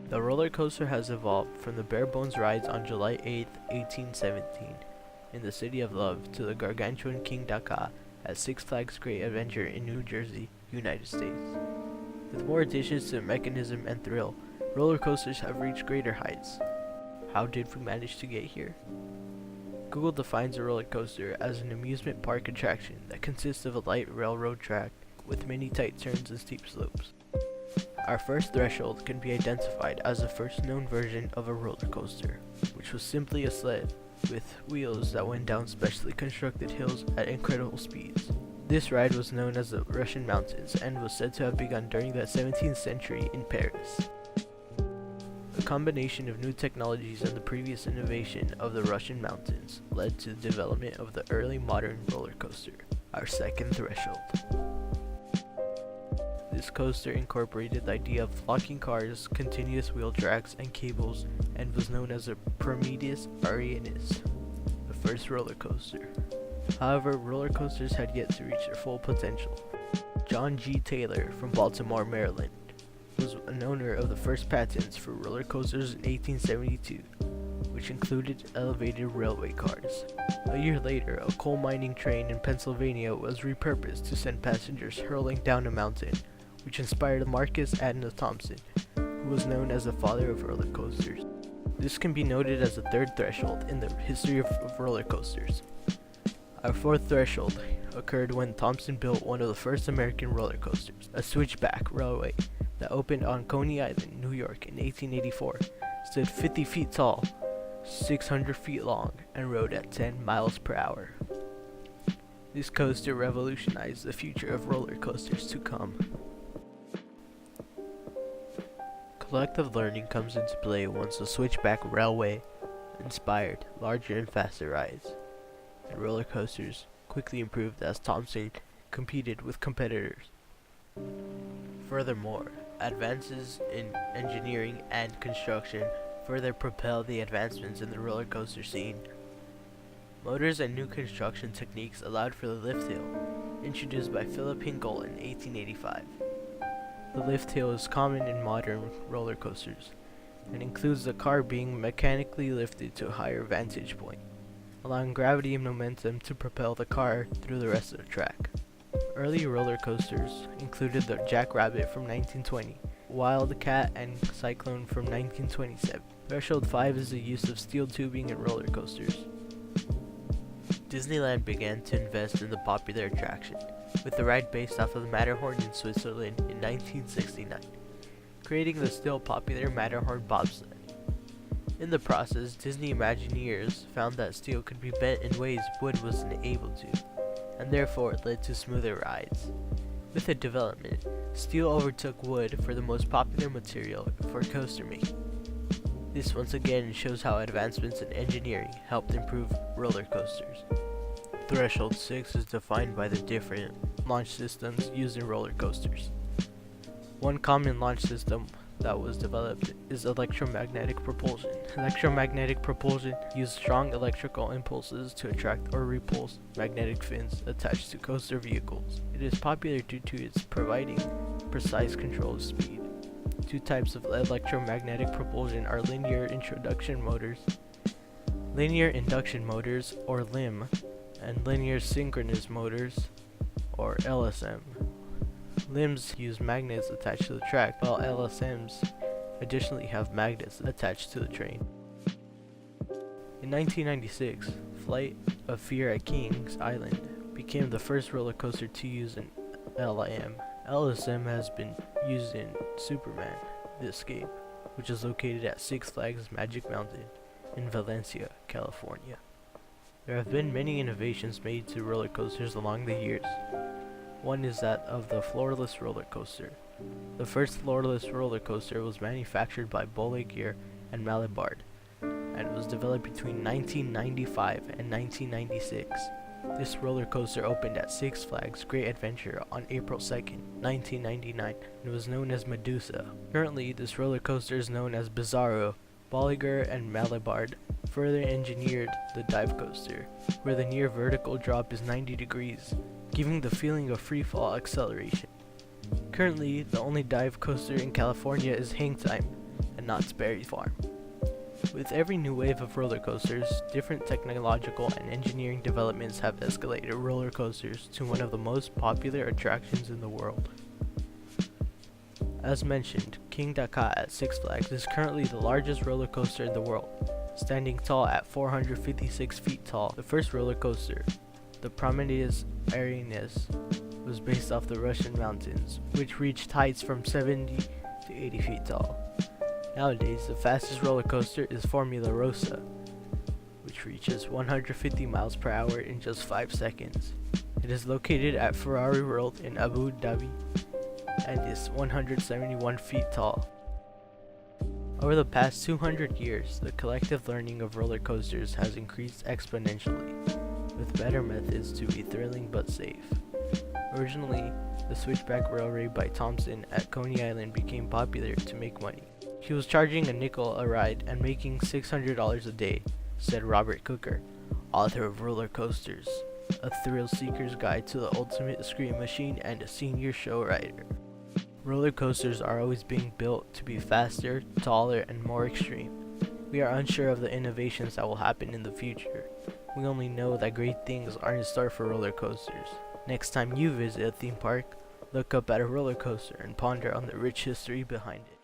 The roller coaster has evolved from the bare-bones rides on July 8, 1817, in the City of Love to the gargantuan King Daka at Six Flags Great Adventure in New Jersey, United States. With more additions to mechanism and thrill, roller coasters have reached greater heights. How did we manage to get here? Google defines a roller coaster as an amusement park attraction that consists of a light railroad track with many tight turns and steep slopes. Our first threshold can be identified as the first known version of a roller coaster, which was simply a sled with wheels that went down specially constructed hills at incredible speeds. This ride was known as the Russian Mountains and was said to have begun during the 17th century in Paris. The combination of new technologies and the previous innovation of the Russian Mountains led to the development of the early modern roller coaster, our second threshold. This coaster incorporated the idea of locking cars, continuous wheel tracks, and cables, and was known as the Prometheus Arianis, the first roller coaster. However, roller coasters had yet to reach their full potential. John G. Taylor from Baltimore, Maryland, was an owner of the first patents for roller coasters in 1872, which included elevated railway cars. A year later, a coal mining train in Pennsylvania was repurposed to send passengers hurling down a mountain, which inspired Marcus Adna Thompson, who was known as the father of roller coasters. This can be noted as the third threshold in the history of roller coasters. Our fourth threshold occurred when Thompson built one of the first American roller coasters, a Switchback Railway, that opened on Coney Island, New York in 1884, stood 50 feet tall, 600 feet long, and rode at 10 miles per hour. This coaster revolutionized the future of roller coasters to come. Collective learning comes into play once the Switchback Railway inspired larger and faster rides, and roller coasters quickly improved as Thompson competed with competitors. Furthermore, advances in engineering and construction further propelled the advancements in the roller coaster scene. Motors and new construction techniques allowed for the lift hill, introduced by Philip Hinkle in 1885. The lift hill is common in modern roller coasters, and includes the car being mechanically lifted to a higher vantage point, allowing gravity and momentum to propel the car through the rest of the track. Early roller coasters included the Jackrabbit from 1920, Wildcat, and Cyclone from 1927. Threshold 5 is the use of steel tubing in roller coasters. Disneyland began to invest in the popular attraction, with the ride based off of the Matterhorn in Switzerland in 1969, creating the still popular Matterhorn bobsled. In the process, Disney Imagineers found that steel could be bent in ways wood wasn't able to, and therefore it led to smoother rides. With the development, steel overtook wood for the most popular material for coaster making. This once again shows how advancements in engineering helped improve roller coasters. Threshold 6 is defined by the different launch systems used in roller coasters. One common launch system that was developed is electromagnetic propulsion. Electromagnetic propulsion uses strong electrical impulses to attract or repulse magnetic fins attached to coaster vehicles. It is popular due to its providing precise control of speed. Two types of electromagnetic propulsion are linear induction motors, or LIM, and linear synchronous motors, or LSM. LIMs use magnets attached to the track, while LSMs additionally have magnets attached to the train. In 1996, Flight of Fear at Kings Island became the first roller coaster to use an LIM. LSM has been used in Superman: The Escape, which is located at Six Flags Magic Mountain in Valencia, California. There have been many innovations made to roller coasters along the years. One is that of the floorless roller coaster. The first floorless roller coaster was manufactured by Bolliger and Malibard, and was developed between 1995 and 1996. This roller coaster opened at Six Flags Great Adventure on April 2nd, 1999, and was known as Medusa. Currently, this roller coaster is known as Bizarro. Bolliger and Malibard further engineered the dive coaster, where the near vertical drop is 90 degrees, giving the feeling of freefall acceleration. Currently, the only dive coaster in California is Hang Time, and Knott's Berry Farm. With every new wave of roller coasters, different technological and engineering developments have escalated roller coasters to one of the most popular attractions in the world. As mentioned, King Dakar at Six Flags is currently the largest roller coaster in the world, standing tall at 456 feet tall. The first roller coaster, the Prometheus Arenas, was based off the Russian mountains, which reached heights from 70 to 80 feet tall. Nowadays, the fastest roller coaster is Formula Rossa, which reaches 150 miles per hour in just 5 seconds. It is located at Ferrari World in Abu Dhabi and is 171 feet tall. Over the past 200 years, the collective learning of roller coasters has increased exponentially, with better methods to be thrilling but safe. Originally, the Switchback Railway by Thompson at Coney Island became popular to make money. He was charging a nickel a ride and making $600 a day, said Robert Cooker, author of Roller Coasters, A Thrill Seeker's Guide to the Ultimate Scream Machine and a senior show writer. Roller coasters are always being built to be faster, taller, and more extreme. We are unsure of the innovations that will happen in the future. We only know that great things are in store for roller coasters. Next time you visit a theme park, look up at a roller coaster and ponder on the rich history behind it.